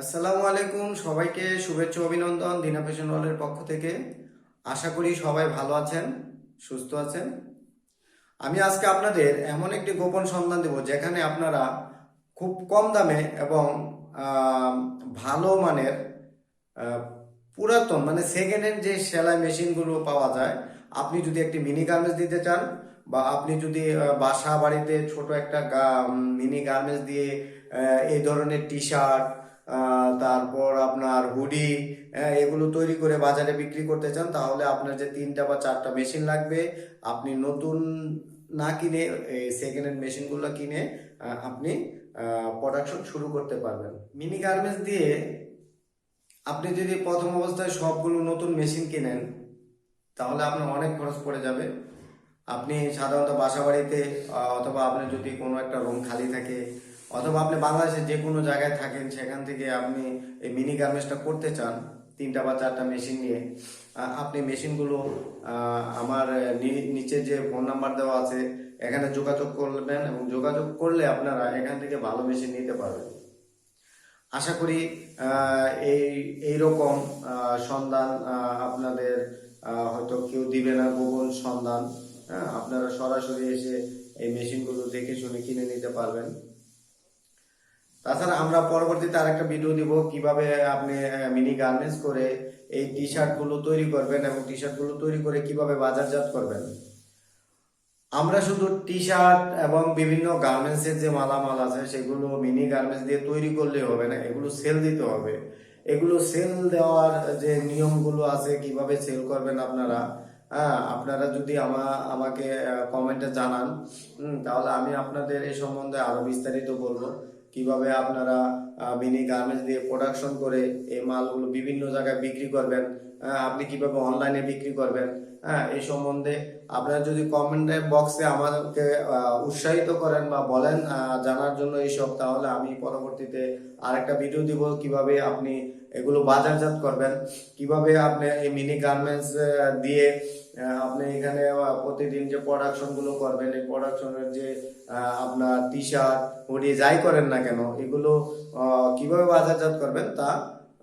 আসসালামু আলাইকুম, সবাইকে শুভেচ্ছা অভিনন্দন দিনা ফ্যাশন ওয়ার্ল্ডের পক্ষ থেকে। আশা করি সবাই ভালো আছেন, সুস্থ আছেন। আমি আজকে আপনাদের এমন একটি গোপন সন্ধান দেব যেখানে আপনারা খুব কম দামে এবং আহ, ভালো মানের আহ, পুরাতন মানে সেকেন্ড হ্যান্ড যে সেলাই মেশিনগুলো পাওয়া যায়, আপনি যদি একটি মিনি গার্মেন্টস দিতে চান বা আপনি যদি বাসা বাড়িতে ছোট একটা মিনি গার্মেন্টস দিয়ে এই ধরনের টি শার্ট, তারপর আপনার হুডি, এগুলো তৈরি করে বাজারে বিক্রি করতে চান, তাহলে আপনার যে 3টা বা 4টা মেশিন লাগবে, আপনি নতুন না কিনে এই সেকেন্ড হ্যান্ড মেশিনগুলো কিনে আপনি প্রোডাকশন শুরু করতে পারবেন। মিনি গার্মেন্টস দিয়ে আপনি যদি প্রথম অবস্থায় সবগুলো নতুন মেশিন কিনেন, তাহলে আপনার অনেক খরচ পড়ে যাবে। আপনি সাধারণত বাসা বাড়িতে অথবা আপনার যদি কোনো একটা রুম খালি থাকে, অথবা আপনি বাংলাদেশের যে কোনো জায়গায় থাকেন, সেখান থেকে আপনি এই মিনি গার্মেন্টসটা করতে চান 3টা বা 4টা মেশিন নিয়ে, আপনি মেশিনগুলো আমার নিচে যে ফোন নাম্বার দেওয়া আছে এখানে যোগাযোগ করবেন, এবং যোগাযোগ করলে আপনারা এখান থেকে ভালো মেশিন নিতে পারবেন। আশা করি এই এইরকম সন্ধান আপনাদের হয়তো কেউ দিবে না, গোপন সন্ধান। হ্যাঁ, আপনারা সরাসরি এসে এই মেশিনগুলো দেখে শুনে কিনে নিতে পারবেন। তাছাড়া আমরা পরবর্তীতে আরেকটা ভিডিও দিব কিভাবে আপনি মিনি গার্মেন্টস করে এই টি শার্টগুলো তৈরি করবেন এবং টি শার্টগুলো তৈরি করে কিভাবে বাজারজাত করবেন। আমরা শুধু টি শার্ট এবং বিভিন্ন গার্মেন্টসের যে মালামাল আছে সেগুলো মিনি গার্মেন্টস দিয়ে তৈরি করলে হবে না, এগুলো সেল দিতে হবে। এগুলো সেল দেওয়ার যে নিয়মগুলো আছে, কিভাবে সেল করবেন আপনারা, হ্যাঁ, আপনারা যদি আমাকে কমেন্টে জানান, তাহলে আমি আপনাদের এই সম্বন্ধে আরো বিস্তারিত বলবো কিভাবে আপনারা মিনি গার্মেন্টস দিয়ে প্রোডাকশন করে এই মালগুলো বিভিন্ন জায়গায় বিক্রি করবেন, আপনি কিভাবে অনলাইনে বিক্রি করবেন। হ্যাঁ, এই সম্বন্ধে আপনারা যদি কমেন্ট বক্সে আমাকে উৎসাহিত করেন বা বলেন জানার জন্য এইসব, তাহলে আমি পরবর্তীতে আরেকটা ভিডিও দিব কিভাবে আপনি এগুলো বাজারজাত করবেন, কিভাবে আপনি এই মিনি গার্মেন্টস দিয়ে আপনি এখানে প্রতিদিন যে প্রোডাকশন গুলো করবেন, এই প্রোডাকশনের যে আপনার টি শার্ট হুডি যাই করেন না কেন, এগুলো কিভাবে বাজারজাত করবেন তা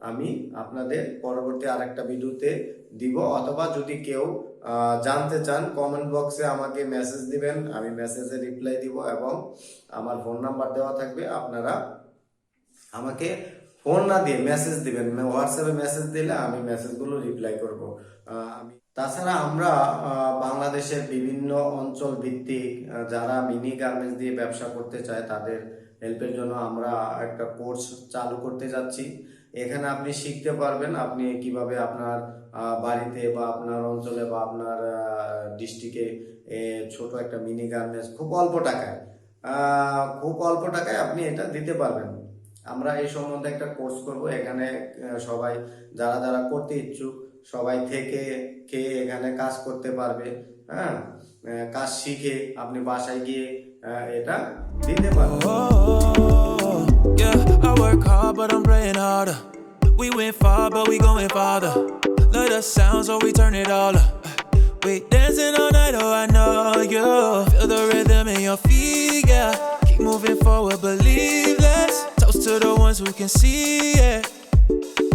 আমি আপনাদের পরবর্তী আরেকটা ভিডিওতে দিব। অথবা যদি কেউ জানতে চান, কমেন্ট বক্সে আমাকে মেসেজ দিবেন, আমি মেসেজে রিপ্লাই দিব এবং আমার ফোন নাম্বার দেওয়া থাকবে। আপনারা আমাকে ফোন না দিয়ে মেসেজ দিবেন, হোয়াটসঅ্যাপে মেসেজ দিলে আমি মেসেজগুলো রিপ্লাই করব। তাছাড়া আমরা বাংলাদেশের বিভিন্ন অঞ্চল ভিত্তিক যারা মিনি গার্মেন্টস দিয়ে ব্যবসা করতে চায় তাদের হেল্পের জন্য আমরা একটা কোর্স চালু করতে যাচ্ছি। এখানে আপনি শিখতে পারবেন আপনি কিভাবে আপনার বাড়িতে বা আপনার অঞ্চলে বা আপনার ডিস্ট্রিক্টে ছোট একটা মিনি গার্মেন্টস খুব অল্প টাকায় আপনি এটা দিতে পারবেন। আমরা এই সম্বন্ধে একটা কোর্স করব। এখানে সবাই যারা যারা করতে ইচ্ছুক সবাই থেকে খেয়ে এখানে কাজ করতে পারবে। হ্যাঁ, কাজ শিখে আপনি বাসায় গিয়ে এটা দিতে পারবেন। Yeah, I work hard but I'm praying harder. We went far but we going farther. Let us sound so we turn it all up. We dancing all night, oh I know you. Feel the rhythm in your feet, yeah. Keep moving forward, believe less. Toast to the ones who can see it.